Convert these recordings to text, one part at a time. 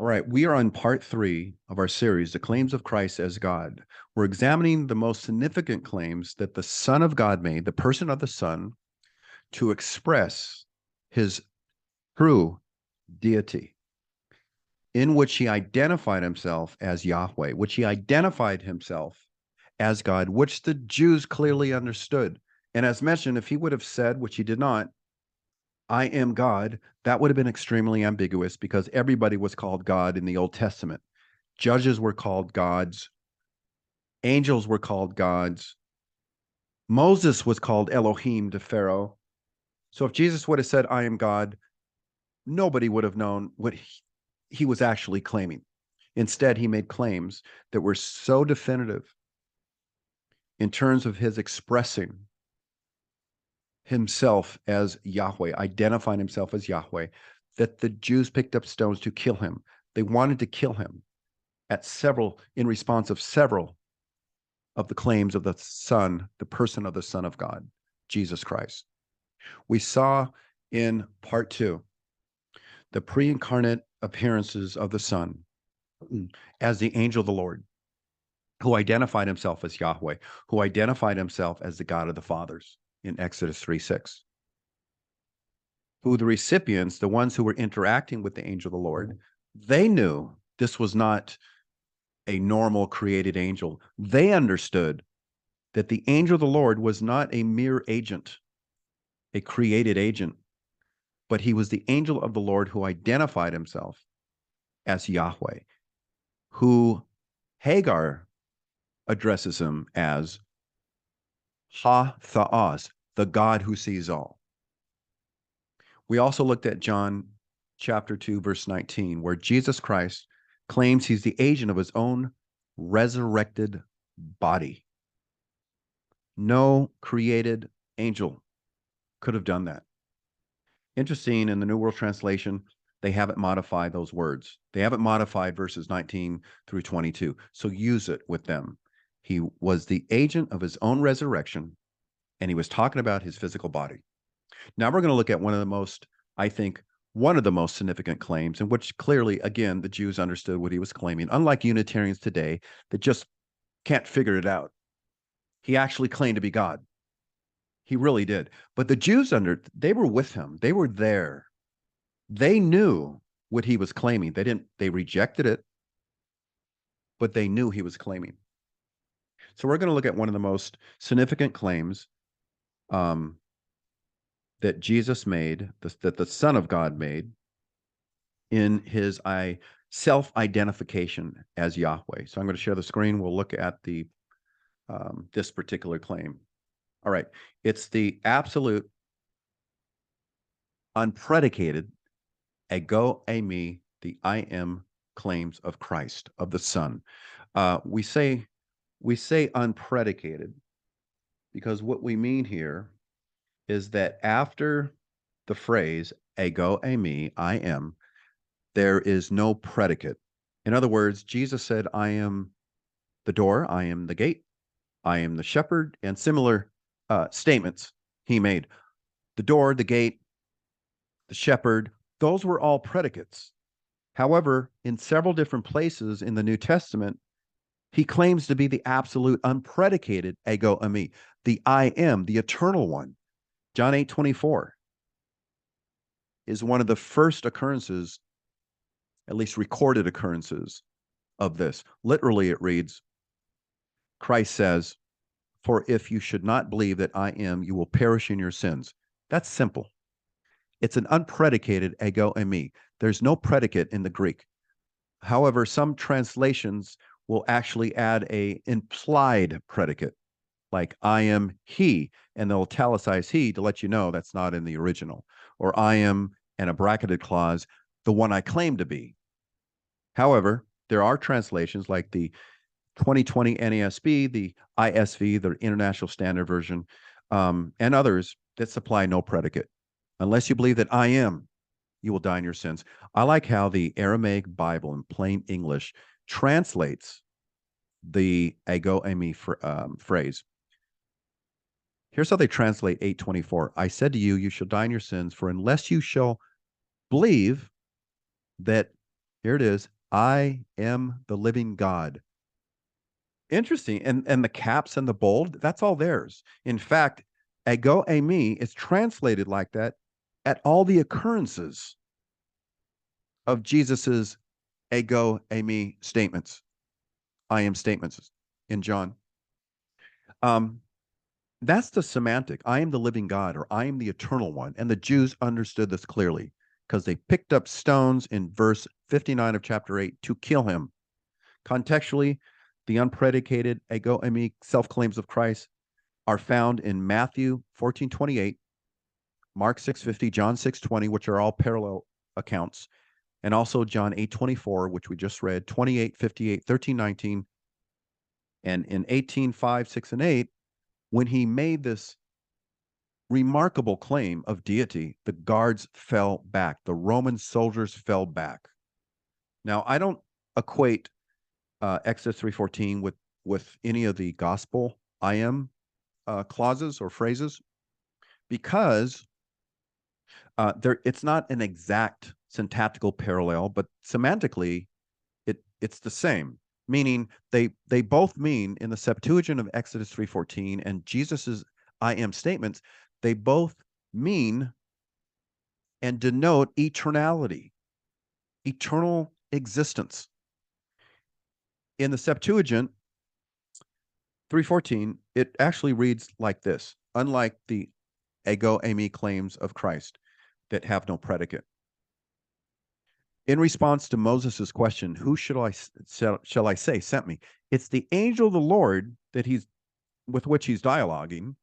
All right, we are on part 3 of our series, The Claims of Christ as God. We're examining the most significant claims that the Son of God made, the person of the Son, to express his true deity, in which he identified himself as Yahweh, which he identified himself as God, which the Jews clearly understood. And as mentioned, if he would have said, which he did not, I am God, that would have been extremely ambiguous because everybody was called God in the Old Testament. Judges were called gods. Angels were called gods. Moses was called Elohim to Pharaoh. So if Jesus would have said, I am God, nobody would have known what he was actually claiming. Instead, he made claims that were so definitive in terms of his expressing himself as Yahweh, identifying himself as Yahweh, that the Jews picked up stones to kill him. They wanted to kill him in response of several of the claims of the Son, the person of the Son of God, Jesus Christ. We saw in part 2 the pre-incarnate appearances of the Son as the angel of the Lord, who identified himself as Yahweh, who identified himself as the God of the fathers in Exodus 3:6. Who the recipients, the ones who were interacting with the angel of the Lord, they knew this was not a normal created angel. They understood that the angel of the Lord was not a mere agent, a created agent, but he was the angel of the Lord who identified himself as Yahweh, who Hagar addresses him as Ha-Tha'az, the God who sees all. We also looked at John chapter 2, verse 19, where Jesus Christ claims he's the agent of his own resurrected body. No created angel could have done that. Interesting, in the New World Translation, they haven't modified those words. They haven't modified verses 19 through 22. So use it with them. He was the agent of his own resurrection, and he was talking about his physical body. Now we're going to look at one of the most significant claims, in which clearly, again, the Jews understood what he was claiming, unlike Unitarians today that just can't figure it out. He actually claimed to be God. He really did. But the Jews, they were with him. They were there. They knew what he was claiming. They rejected it, but they knew he was claiming. So we're going to look at one of the most significant claims that Jesus made, that the Son of God made, in his self-identification as Yahweh. So I'm going to share the screen. We'll look at this particular claim. All right. It's the absolute, unpredicated, eimi, the I am claims of Christ, of the Son. We say unpredicated because what we mean here is that after the phrase eimi, I am, there is no predicate. In other words, Jesus said, I am the door, I am the gate, I am the shepherd, and similar statements he made. The door, the gate, the shepherd, those were all predicates. However, in several different places in the New Testament, he claims to be the absolute unpredicated ego eimi, the I am, the eternal one. John 8:24 is one of the first occurrences, at least recorded occurrences, of this. Literally, it reads, Christ says, for if you should not believe that I am, you will perish in your sins. That's simple. It's an unpredicated ego eimi. There's no predicate in the Greek. However, some translations will actually add an implied predicate, like I am he, and they'll italicize he to let you know that's not in the original. Or I am, and a bracketed clause, the one I claim to be. However, there are translations like the 2020 NASB, the ISV, the International Standard Version, and others that supply no predicate. Unless you believe that I am, you will die in your sins. I like how the Aramaic Bible in plain English translates the ego eimi phrase. Here's how they translate 8:24. I said to you, you shall die in your sins, for unless you shall believe that, here it is, I am the living God. Interesting. And the caps and the bold, that's all theirs. In fact, ego eimi is translated like that at all the occurrences of Jesus's ego eimi statements, I am statements in John. That's the semantic. I am the living God, or I am the eternal one. And the Jews understood this clearly because they picked up stones in verse 59 of chapter 8 to kill him. Contextually, the unpredicated ego eimi self-claims of Christ are found in Matthew 14:28, Mark 6:50, John 6:20, which are all parallel accounts, and also John 8:24, which we just read, 28:58, 13:19, and in 18:5, 6, and 8, when he made this remarkable claim of deity, the guards fell back. The Roman soldiers fell back. Now, I don't equate Exodus 3:14 with any of the gospel I am clauses or phrases, because it's not an exact syntactical parallel, but semantically it's the same. Meaning they both mean, in the Septuagint of Exodus 3:14 and Jesus's I am statements, they both mean and denote eternality, eternal existence. In the Septuagint 3:14, it actually reads like this, unlike the ego eimi claims of Christ that have no predicate. In response to Moses' question, who shall I say sent me? It's the angel of the Lord with which he's dialoguing.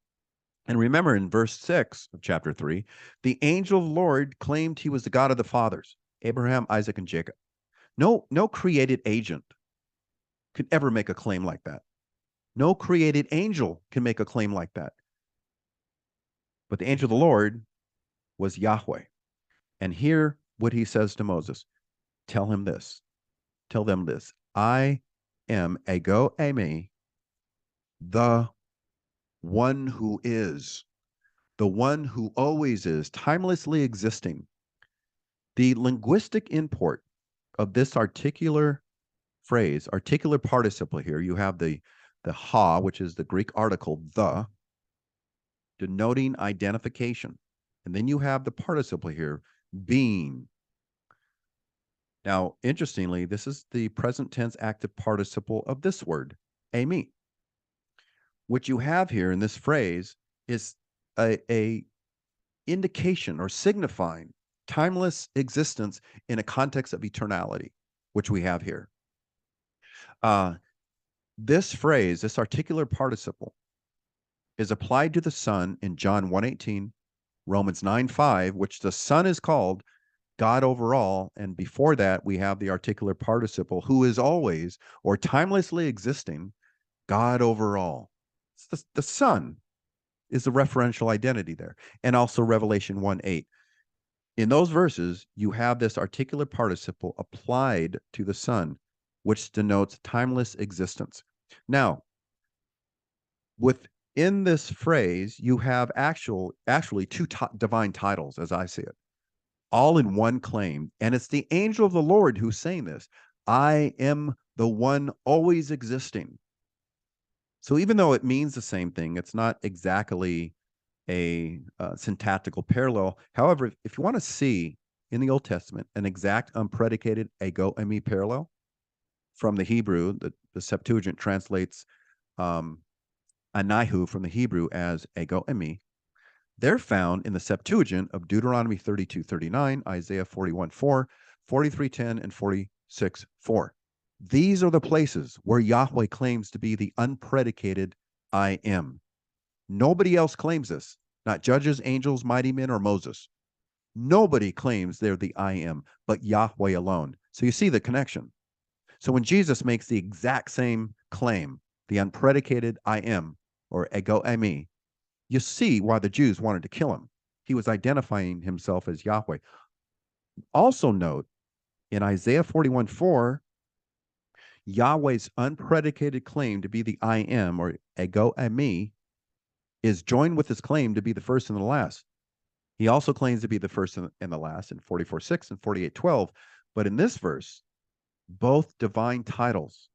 And remember, in verse 6 of chapter 3, the angel of the Lord claimed he was the God of the fathers, Abraham, Isaac, and Jacob. No created agent could ever make a claim like that. No created angel can make a claim like that. But the angel of the Lord was Yahweh. And hear what he says to Moses. Tell them this. I am ego eimi, the one who is, the one who always is, timelessly existing. The linguistic import of this articular phrase, articular participle here, you have the ha, which is the Greek article the, denoting identification. And then you have the participle here, being. Now, interestingly, this is the present tense active participle of this word, eimi. What you have here in this phrase is a indication or signifying timeless existence in a context of eternality, which we have here. This phrase, this articular participle, is applied to the Son in John 1:18, Romans 9:5, which the Son is called God over all, and before that we have the articular participle, who is always or timelessly existing, God over all. It's the Son is the referential identity there, and also Revelation 1:8. In those verses, you have this articular participle applied to the Son, which denotes timeless existence. Now, within this phrase, you have actually two divine titles, as I see it, all in one claim. And it's the angel of the Lord who's saying this. I am the one always existing. So even though it means the same thing, it's not exactly a syntactical parallel. However, if you want to see in the Old Testament an exact unpredicated ego eimi parallel from the Hebrew, the Septuagint translates anahu from the Hebrew as ego eimi. They're found in the Septuagint of Deuteronomy 32:39, Isaiah 41:4, 43:10, and 46:4. These are the places where Yahweh claims to be the unpredicated I am. Nobody else claims this, not judges, angels, mighty men, or Moses. Nobody claims they're the I am, but Yahweh alone. So you see the connection. So when Jesus makes the exact same claim, the unpredicated I am, or ego eimi, you see why the Jews wanted to kill him. He was identifying himself as Yahweh. Also note, in Isaiah 41:4, Yahweh's unpredicated claim to be the I am, or ego eimi, is joined with his claim to be the first and the last. He also claims to be the first and the last in 44:6 and 48:12. But in this verse, both divine titles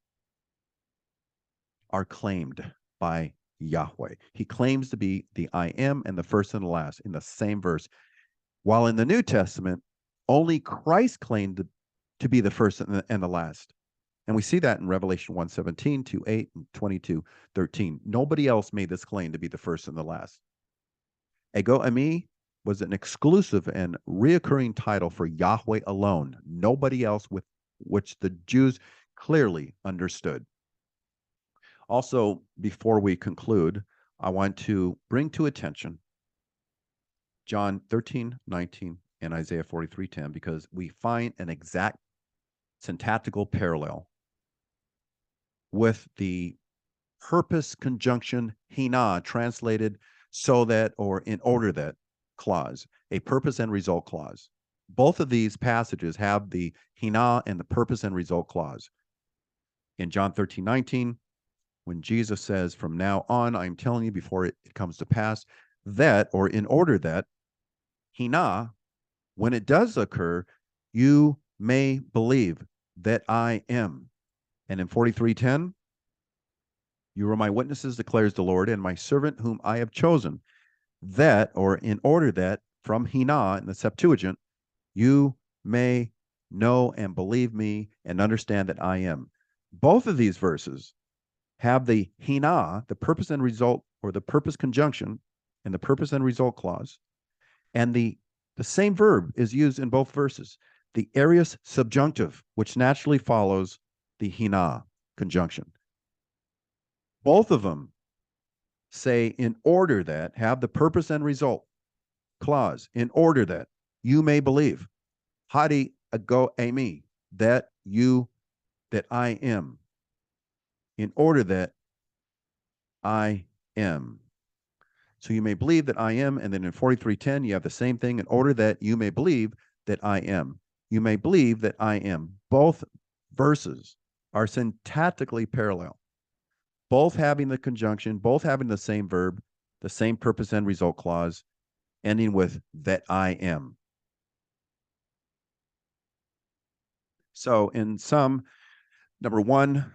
are claimed by Yahweh. He claims to be the I am and the first and the last in the same verse. While in the New Testament, only Christ claimed to be the first and the last. And we see that in Revelation 1:17, 2:8, and 22:13. Nobody else made this claim to be the first and the last. Eimi was an exclusive and reoccurring title for Yahweh alone. Nobody else, with which the Jews clearly understood. Also, before we conclude, I want to bring to attention John 13:19 and Isaiah 43:10, because we find an exact syntactical parallel with the purpose conjunction hina, translated so that or in order that clause, a purpose and result clause. Both of these passages have the hina and the purpose and result clause. In John 13:19, when Jesus says, from now on, I'm telling you before it comes to pass, that or in order that, hina, when it does occur, you may believe that I am. And in 43:10, you are my witnesses, declares the Lord, and my servant whom I have chosen, that or in order that, from hina in the Septuagint, you may know and believe me and understand that I am. Both of these verses have the hina, the purpose and result, or the purpose conjunction, and the purpose and result clause. And the same verb is used in both verses, the aorist subjunctive, which naturally follows the hina conjunction. Both of them say in order that, have the purpose and result clause, in order that you may believe. Hadi ago eimi, that I am. In order that I am. So you may believe that I am, and then in 43:10, you have the same thing, in order that you may believe that I am. You may believe that I am. Both verses are syntactically parallel, both having the conjunction, both having the same verb, the same purpose and result clause, ending with that I am. So in sum, number one,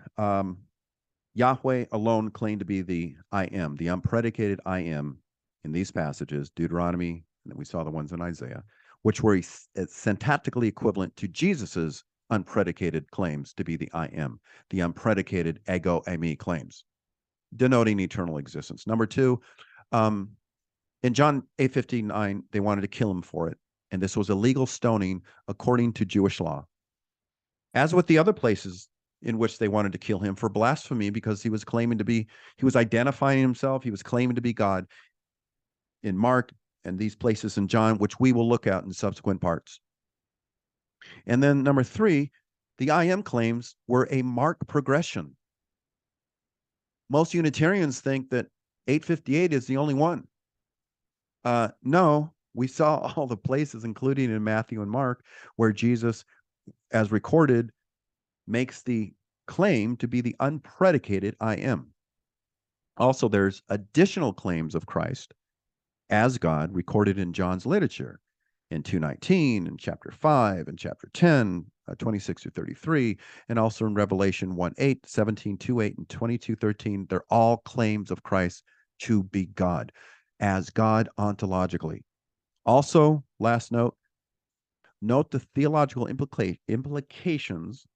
Yahweh alone claimed to be the I am, the unpredicated I am in these passages, Deuteronomy, and then we saw the ones in Isaiah, which were syntactically equivalent to Jesus's unpredicated claims to be the I am, the unpredicated ego eimi claims, denoting eternal existence. Number two, in John 8:59, they wanted to kill him for it, and this was a legal stoning according to Jewish law. As with the other places in which they wanted to kill him for blasphemy, because he was identifying himself, he was claiming to be God in Mark and these places in John, which we will look at in subsequent parts. And then number three, the I am claims were a Mark progression. Most Unitarians think that 858 is the only one. No, we saw all the places, including in Matthew and Mark, where Jesus, as recorded, makes the claim to be the unpredicated I am. Also, there's additional claims of Christ as God recorded in John's literature in 2:19, in chapter 5, and chapter 10, 26 through 33, and also in Revelation 1:8, 17:2:8, and 22:13. They're all claims of Christ to be God, as God ontologically. Also, last note the theological implications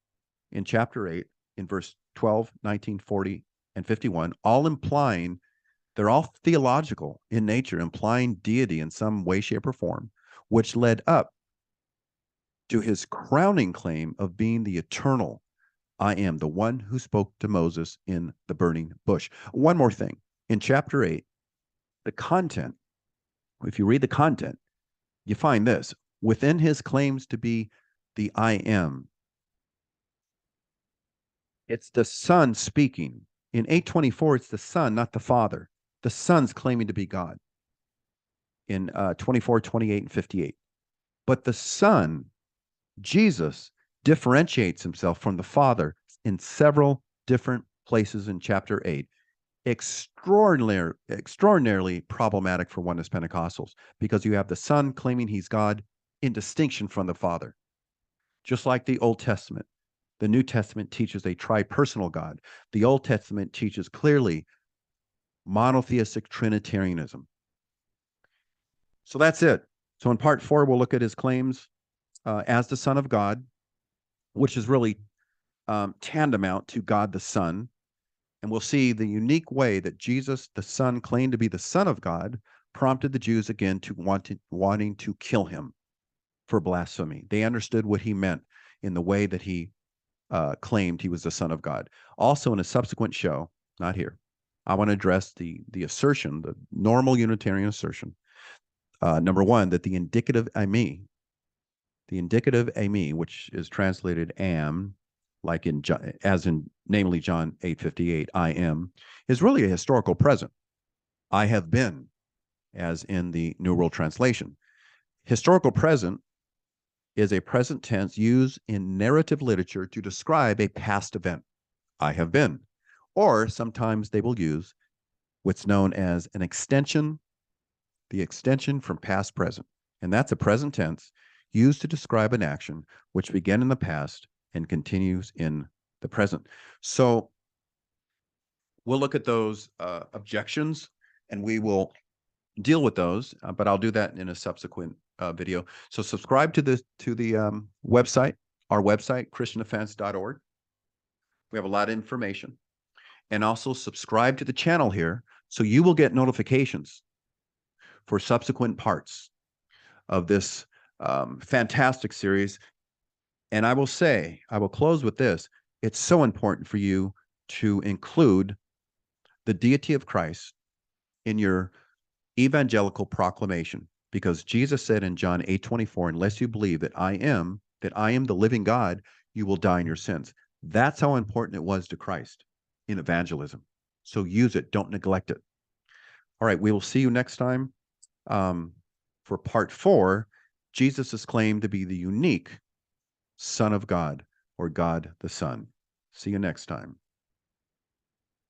in chapter 8, in verse 12, 19, 40, and 51, all implying, they're all theological in nature, implying deity in some way, shape, or form, which led up to his crowning claim of being the eternal I am, the one who spoke to Moses in the burning bush. One more thing. In chapter 8, the content, if you read the content, you find this. Within his claims to be the I am, it's the Son speaking. In 8:24, it's the Son, not the Father. The Son's claiming to be God in 24, 28, and 58. But the Son, Jesus, differentiates himself from the Father in several different places in chapter 8. Extraordinarily problematic for oneness Pentecostals, because you have the Son claiming he's God in distinction from the Father. Just like the Old Testament, The New Testament teaches a tripersonal God. The Old Testament teaches clearly monotheistic Trinitarianism. So that's it. So in part 4, we'll look at his claims as the Son of God, which is really tantamount to God the Son. And we'll see the unique way that Jesus, the Son, claimed to be the Son of God, prompted the Jews again to wanting to kill him for blasphemy. They understood what he meant in the way that he claimed he was the Son of God. Also, in a subsequent show, not here, I want to address the assertion, the normal Unitarian assertion, number one, that the indicative eimi, which is translated am, like in namely John 8:58, I am, is really a historical present. I have been, as in the New World Translation. Historical present is a present tense used in narrative literature to describe a past event. I have been. Or sometimes they will use what's known as an extension, the extension from past present. And that's a present tense used to describe an action which began in the past and continues in the present. So we'll look at those objections and we will deal with those, but I'll do that in a subsequent video. So subscribe to the website, our website, christiandefense.org. We have a lot of information. And also subscribe to the channel here so you will get notifications for subsequent parts of this fantastic series. And I will close with this. It's so important for you to include the deity of Christ in your evangelical proclamation, because Jesus said in John 8:24, unless you believe that I am the living God, you will die in your sins. That's how important it was to Christ in evangelism. So use it. Don't neglect it. All right. We will see you next time. For part 4, Jesus is claimed to be the unique Son of God, or God the Son. See you next time.